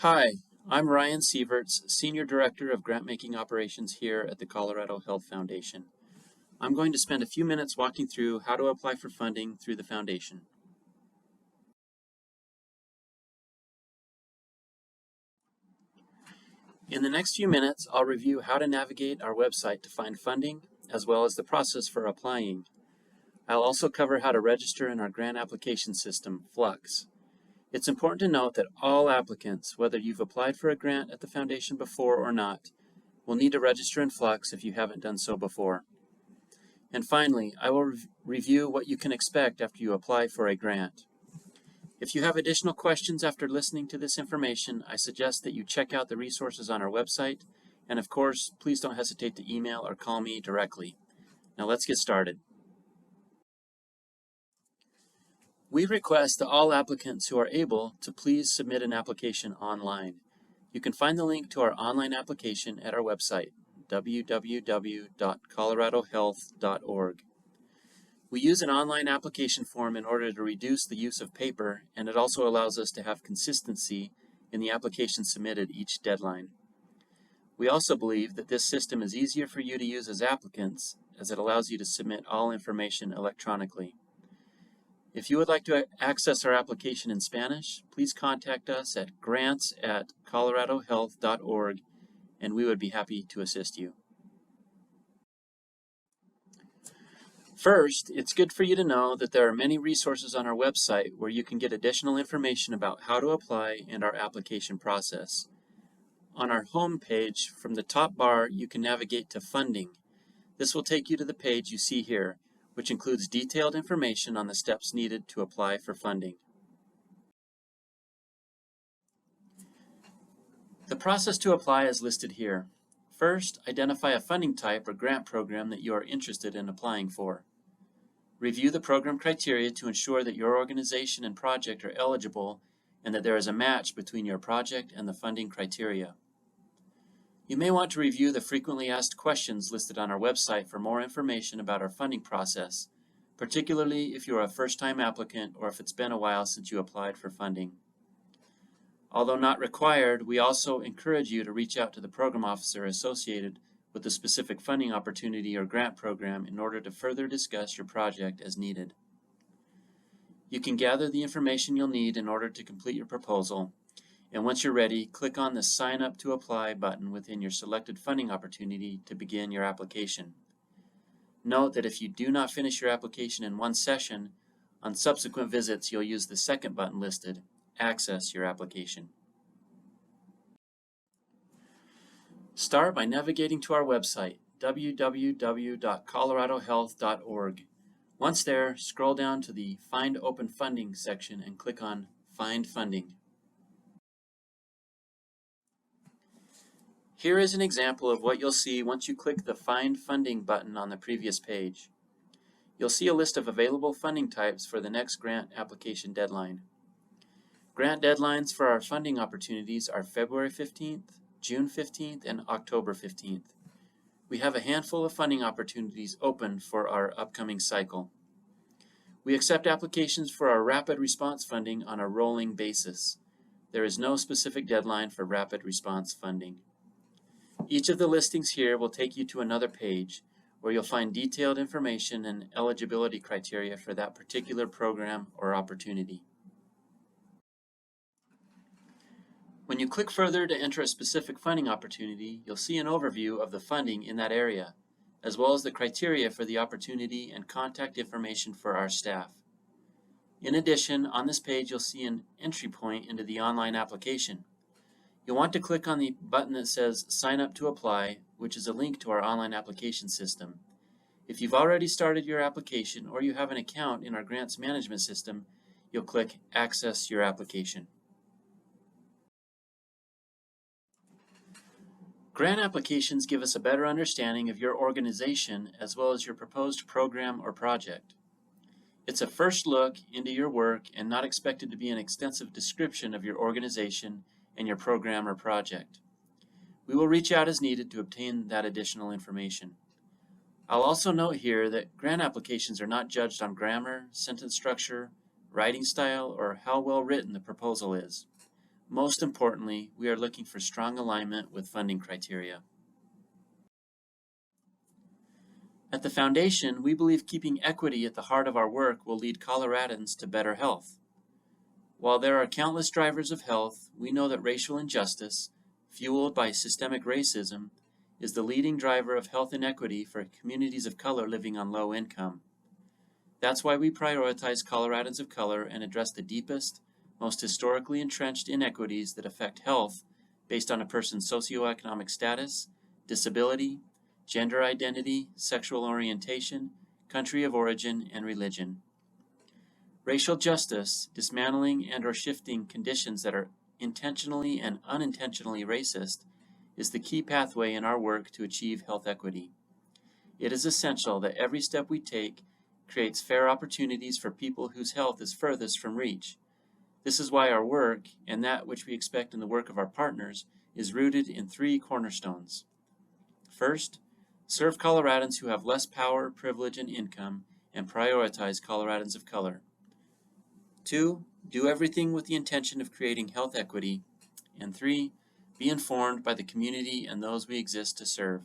Hi, I'm Ryan Severts, Senior Director of Grantmaking Operations here at the Colorado Health Foundation. I'm going to spend a few minutes walking through how to apply for funding through the Foundation. In the next few minutes, I'll review how to navigate our website to find funding, as well as the process for applying. I'll also cover how to register in our grant application system, Fluxx. It's important to note that all applicants, whether you've applied for a grant at the Foundation before or not, will need to register in Fluxx if you haven't done so before. And finally, I will review what you can expect after you apply for a grant. If you have additional questions after listening to this information, I suggest that you check out the resources on our website, and of course, please don't hesitate to email or call me directly. Now let's get started. We request that all applicants who are able to please submit an application online. You can find the link to our online application at our website, www.coloradohealth.org. We use an online application form in order to reduce the use of paper, and it also allows us to have consistency in the application submitted each deadline. We also believe that this system is easier for you to use as applicants, as it allows you to submit all information electronically. If you would like to access our application in Spanish, please contact us at grants@coloradohealth.org, and we would be happy to assist you. First, it's good for you to know that there are many resources on our website where you can get additional information about how to apply and our application process. On our home page, from the top bar, you can navigate to Funding. This will take you to the page you see here, which includes detailed information on the steps needed to apply for funding. The process to apply is listed here. First, identify a funding type or grant program that you are interested in applying for. Review the program criteria to ensure that your organization and project are eligible and that there is a match between your project and the funding criteria. You may want to review the frequently asked questions listed on our website for more information about our funding process, particularly if you are a first-time applicant or if it's been a while since you applied for funding. Although not required, we also encourage you to reach out to the program officer associated with the specific funding opportunity or grant program in order to further discuss your project as needed. You can gather the information you'll need in order to complete your proposal, and once you're ready, click on the Sign Up to Apply button within your selected funding opportunity to begin your application. Note that if you do not finish your application in one session, on subsequent visits you'll use the second button listed, Access Your Application. Start by navigating to our website, www.coloradohealth.org. Once there, scroll down to the Find Open Funding section and click on Find Funding. Here is an example of what you'll see once you click the Find Funding button on the previous page. You'll see a list of available funding types for the next grant application deadline. Grant deadlines for our funding opportunities are February 15th, June 15th, and October 15th. We have a handful of funding opportunities open for our upcoming cycle. We accept applications for our rapid response funding on a rolling basis. There is no specific deadline for rapid response funding. Each of the listings here will take you to another page where you'll find detailed information and eligibility criteria for that particular program or opportunity. When you click further to enter a specific funding opportunity, you'll see an overview of the funding in that area, as well as the criteria for the opportunity and contact information for our staff. In addition, on this page you'll see an entry point into the online application. You'll want to click on the button that says Sign Up to Apply, which is a link to our online application system. If you've already started your application or you have an account in our grants management system, you'll click Access Your Application. Grant applications give us a better understanding of your organization as well as your proposed program or project. It's a first look into your work and not expected to be an extensive description of your organization and your program or project. We will reach out as needed to obtain that additional information. I'll also note here that grant applications are not judged on grammar, sentence structure, writing style, or how well written the proposal is. Most importantly, we are looking for strong alignment with funding criteria. At the Foundation, we believe keeping equity at the heart of our work will lead Coloradans to better health. While there are countless drivers of health, we know that racial injustice, fueled by systemic racism, is the leading driver of health inequity for communities of color living on low income. That's why we prioritize Coloradans of color and address the deepest, most historically entrenched inequities that affect health based on a person's socioeconomic status, disability, gender identity, sexual orientation, country of origin, and religion. Racial justice, dismantling and/or shifting conditions that are intentionally and unintentionally racist, is the key pathway in our work to achieve health equity. It is essential that every step we take creates fair opportunities for people whose health is furthest from reach. This is why our work, and that which we expect in the work of our partners, is rooted in three cornerstones. First, serve Coloradans who have less power, privilege, and income, and prioritize Coloradans of color. 2, do everything with the intention of creating health equity. And 3, be informed by the community and those we exist to serve.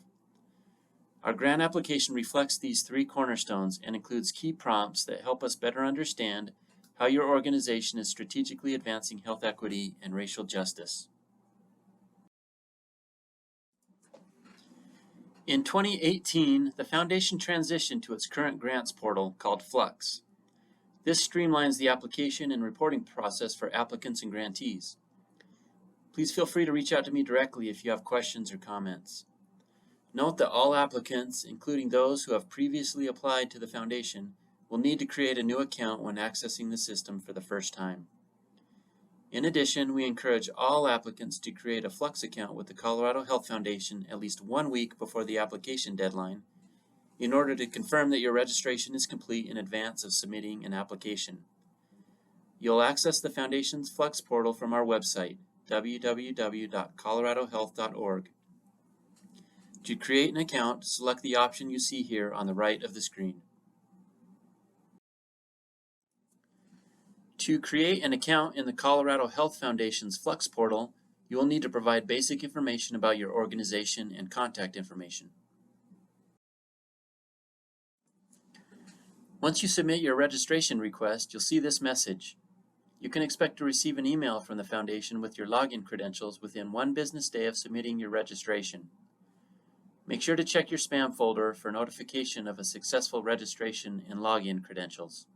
Our grant application reflects these three cornerstones and includes key prompts that help us better understand how your organization is strategically advancing health equity and racial justice. In 2018, the Foundation transitioned to its current grants portal called Fluxx. This streamlines the application and reporting process for applicants and grantees. Please feel free to reach out to me directly if you have questions or comments. Note that all applicants, including those who have previously applied to the Foundation, will need to create a new account when accessing the system for the first time. In addition, we encourage all applicants to create a Fluxx account with the Colorado Health Foundation at least 1 week before the application deadline in order to confirm that your registration is complete in advance of submitting an application. You'll access the Foundation's Fluxx portal from our website, www.coloradohealth.org. To create an account, select the option you see here on the right of the screen. To create an account in the Colorado Health Foundation's Fluxx portal, you will need to provide basic information about your organization and contact information. Once you submit your registration request, you'll see this message. You can expect to receive an email from the Foundation with your login credentials within 1 business day of submitting your registration. Make sure to check your spam folder for notification of a successful registration and login credentials.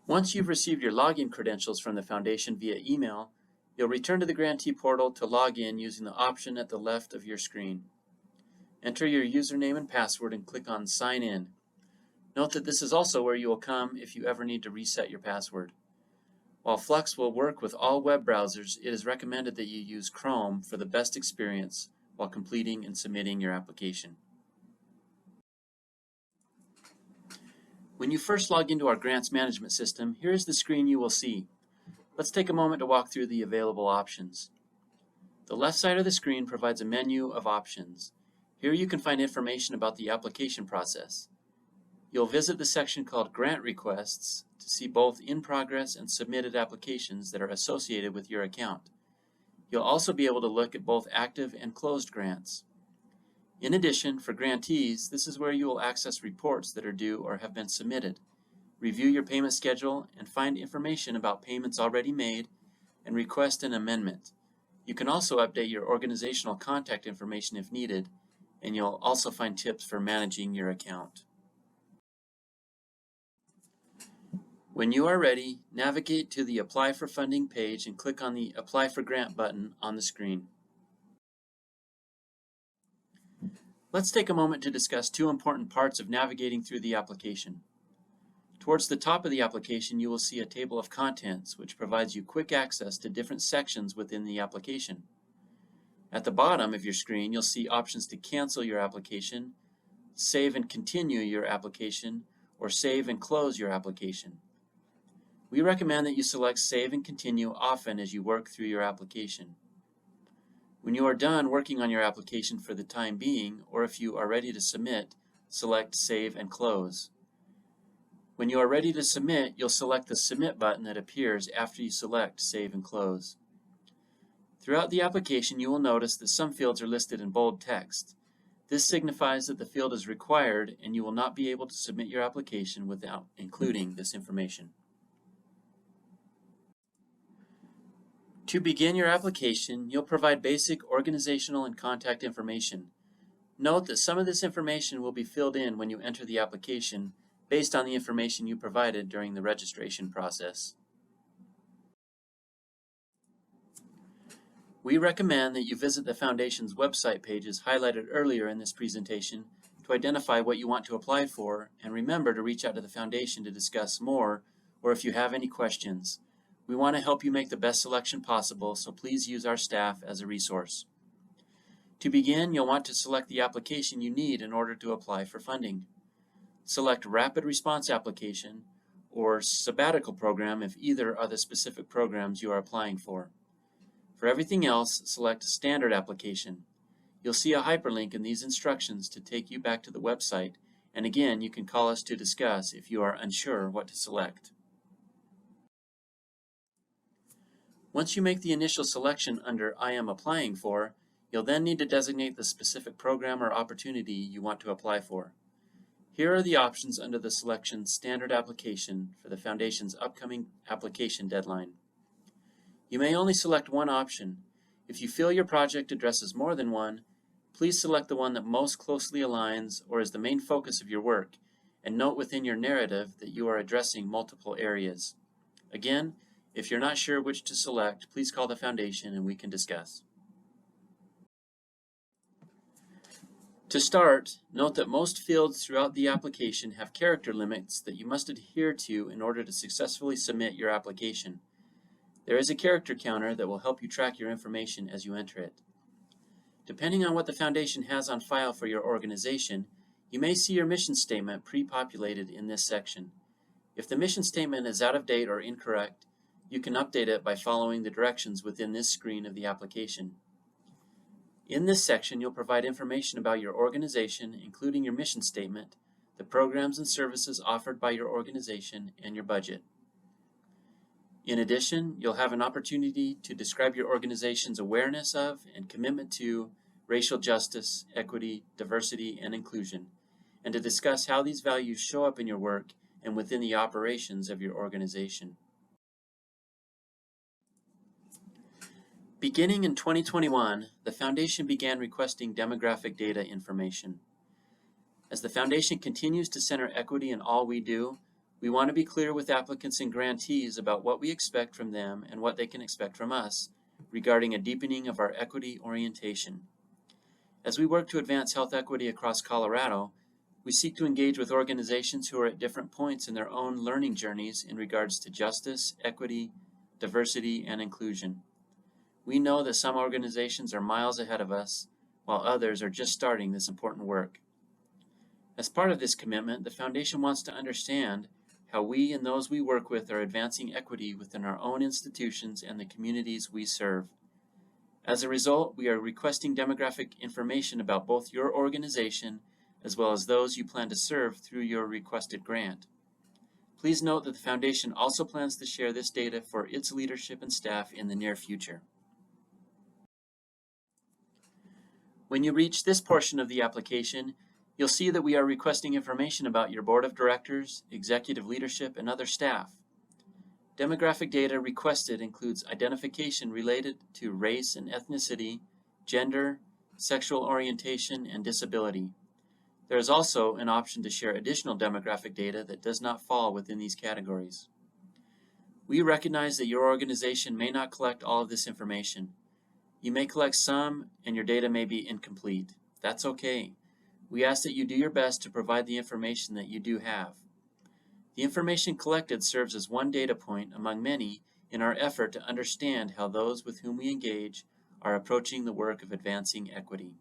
Once you've received your login credentials from the Foundation via email, you'll return to the grantee portal to log in using the option at the left of your screen. Enter your username and password and click on Sign In. Note that this is also where you will come if you ever need to reset your password. While Fluxx will work with all web browsers, it is recommended that you use Chrome for the best experience while completing and submitting your application. When you first log into our grants management system, here is the screen you will see. Let's take a moment to walk through the available options. The left side of the screen provides a menu of options. Here you can find information about the application process. You'll visit the section called Grant Requests to see both in-progress and submitted applications that are associated with your account. You'll also be able to look at both active and closed grants. In addition, for grantees, this is where you will access reports that are due or have been submitted, review your payment schedule, and find information about payments already made, and request an amendment. You can also update your organizational contact information if needed, and you'll also find tips for managing your account. When you are ready, navigate to the Apply for Funding page and click on the Apply for Grant button on the screen. Let's take a moment to discuss 2 important parts of navigating through the application. Towards the top of the application, you will see a table of contents, which provides you quick access to different sections within the application. At the bottom of your screen, you'll see options to cancel your application, save and continue your application, or save and close your application. We recommend that you select Save and Continue often as you work through your application. When you are done working on your application for the time being, or if you are ready to submit, select Save and Close. When you are ready to submit, you'll select the Submit button that appears after you select Save and Close. Throughout the application, you will notice that some fields are listed in bold text. This signifies that the field is required and you will not be able to submit your application without including this information. To begin your application, you'll provide basic organizational and contact information. Note that some of this information will be filled in when you enter the application based on the information you provided during the registration process. We recommend that you visit the Foundation's website pages highlighted earlier in this presentation to identify what you want to apply for, and remember to reach out to the Foundation to discuss more or if you have any questions. We want to help you make the best selection possible, so please use our staff as a resource. To begin, you'll want to select the application you need in order to apply for funding. Select Rapid Response Application or Sabbatical Program if either are the specific programs you are applying for. For everything else, select Standard Application. You'll see a hyperlink in these instructions to take you back to the website, and again, you can call us to discuss if you are unsure what to select. Once you make the initial selection under I am applying for, you'll then need to designate the specific program or opportunity you want to apply for. Here are the options under the selection Standard Application for the Foundation's upcoming application deadline. You may only select one option. If you feel your project addresses more than one, please select the one that most closely aligns or is the main focus of your work, and note within your narrative that you are addressing multiple areas. Again, if you're not sure which to select, please call the Foundation and we can discuss. To start, note that most fields throughout the application have character limits that you must adhere to in order to successfully submit your application. There is a character counter that will help you track your information as you enter it. Depending on what the Foundation has on file for your organization, you may see your mission statement pre-populated in this section. If the mission statement is out of date or incorrect, you can update it by following the directions within this screen of the application. In this section, you'll provide information about your organization, including your mission statement, the programs and services offered by your organization, and your budget. In addition, you'll have an opportunity to describe your organization's awareness of and commitment to racial justice, equity, diversity, and inclusion, and to discuss how these values show up in your work and within the operations of your organization. Beginning in 2021, the Foundation began requesting demographic data information. As the Foundation continues to center equity in all we do, we want to be clear with applicants and grantees about what we expect from them and what they can expect from us regarding a deepening of our equity orientation. As we work to advance health equity across Colorado, we seek to engage with organizations who are at different points in their own learning journeys in regards to justice, equity, diversity, and inclusion. We know that some organizations are miles ahead of us, while others are just starting this important work. As part of this commitment, the Foundation wants to understand how we and those we work with are advancing equity within our own institutions and the communities we serve. As a result, we are requesting demographic information about both your organization as well as those you plan to serve through your requested grant. Please note that the Foundation also plans to share this data for its leadership and staff in the near future. When you reach this portion of the application, you'll see that we are requesting information about your board of directors, executive leadership, and other staff. Demographic data requested includes identification related to race and ethnicity, gender, sexual orientation, and disability. There is also an option to share additional demographic data that does not fall within these categories. We recognize that your organization may not collect all of this information. You may collect some, and your data may be incomplete. That's okay. We ask that you do your best to provide the information that you do have. The information collected serves as one data point among many in our effort to understand how those with whom we engage are approaching the work of advancing equity.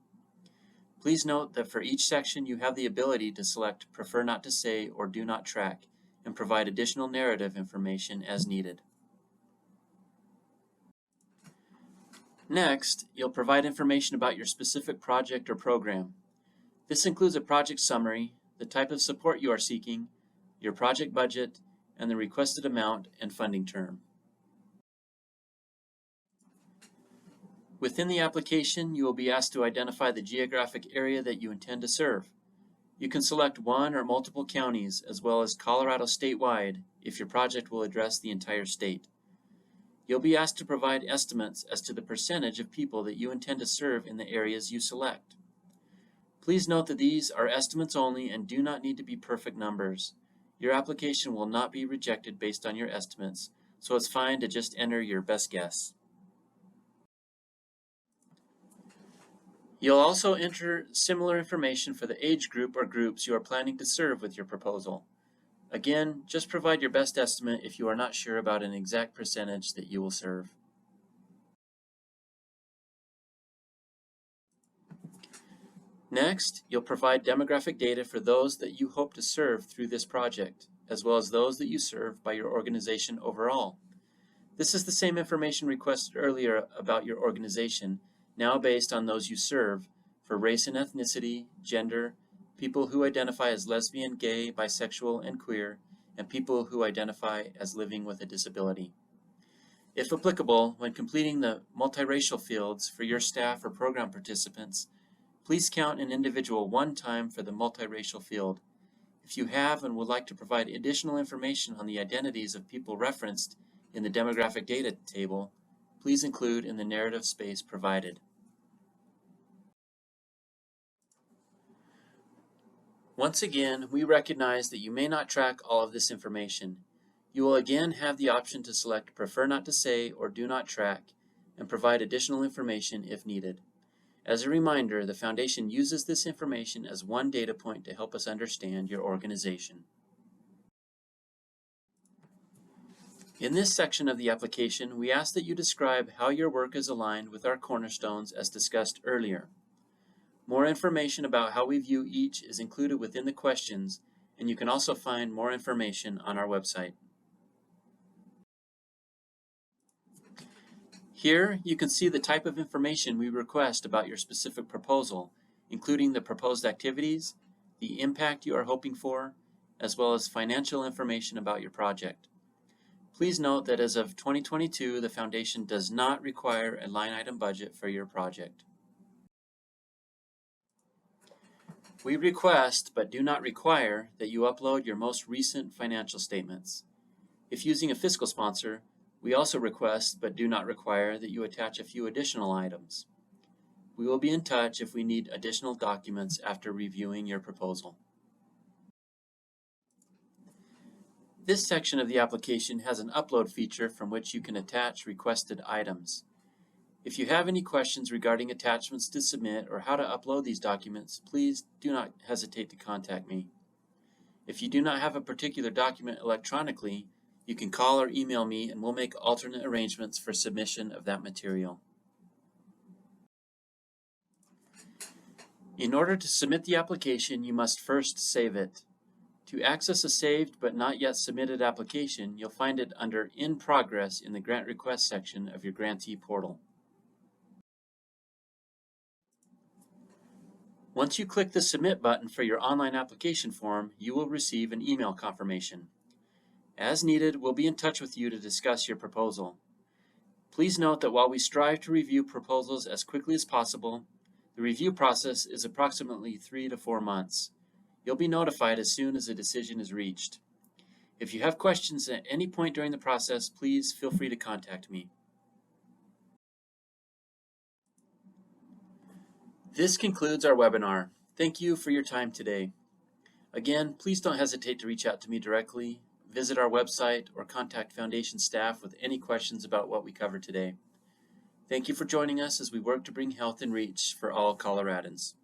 Please note that for each section you have the ability to select Prefer Not to Say or Do Not Track and provide additional narrative information as needed. Next, you'll provide information about your specific project or program. This includes a project summary, the type of support you are seeking, your project budget, and the requested amount and funding term. Within the application, you will be asked to identify the geographic area that you intend to serve. You can select one or multiple counties as well as Colorado statewide if your project will address the entire state. You'll be asked to provide estimates as to the percentage of people that you intend to serve in the areas you select. Please note that these are estimates only and do not need to be perfect numbers. Your application will not be rejected based on your estimates, so it's fine to just enter your best guess. You'll also enter similar information for the age group or groups you are planning to serve with your proposal. Again, just provide your best estimate if you are not sure about an exact percentage that you will serve. Next, you'll provide demographic data for those that you hope to serve through this project, as well as those that you serve by your organization overall. This is the same information requested earlier about your organization, now based on those you serve for race and ethnicity, gender, people who identify as lesbian, gay, bisexual, and queer, and people who identify as living with a disability. If applicable, when completing the multiracial fields for your staff or program participants, please count an individual one time for the multiracial field. If you have and would like to provide additional information on the identities of people referenced in the demographic data table, please include in the narrative space provided. Once again, we recognize that you may not track all of this information. You will again have the option to select Prefer Not to Say or Do Not Track and provide additional information if needed. As a reminder, the Foundation uses this information as one data point to help us understand your organization. In this section of the application, we ask that you describe how your work is aligned with our cornerstones as discussed earlier. More information about how we view each is included within the questions, and you can also find more information on our website. Here, you can see the type of information we request about your specific proposal, including the proposed activities, the impact you are hoping for, as well as financial information about your project. Please note that as of 2022, the Foundation does not require a line item budget for your project. We request, but do not require, that you upload your most recent financial statements. If using a fiscal sponsor, we also request, but do not require, that you attach a few additional items. We will be in touch if we need additional documents after reviewing your proposal. This section of the application has an upload feature from which you can attach requested items. If you have any questions regarding attachments to submit or how to upload these documents, please do not hesitate to contact me. If you do not have a particular document electronically, you can call or email me and we'll make alternate arrangements for submission of that material. In order to submit the application, you must first save it. To access a saved but not yet submitted application, you'll find it under In Progress in the Grant Request section of your grantee portal. Once you click the Submit button for your online application form, you will receive an email confirmation. As needed, we'll be in touch with you to discuss your proposal. Please note that while we strive to review proposals as quickly as possible, the review process is approximately 3 to 4 months. You'll be notified as soon as a decision is reached. If you have questions at any point during the process, please feel free to contact me. This concludes our webinar. Thank you for your time today. Again, please don't hesitate to reach out to me directly, visit our website, or contact Foundation staff with any questions about what we covered today. Thank you for joining us as we work to bring health and reach for all Coloradans.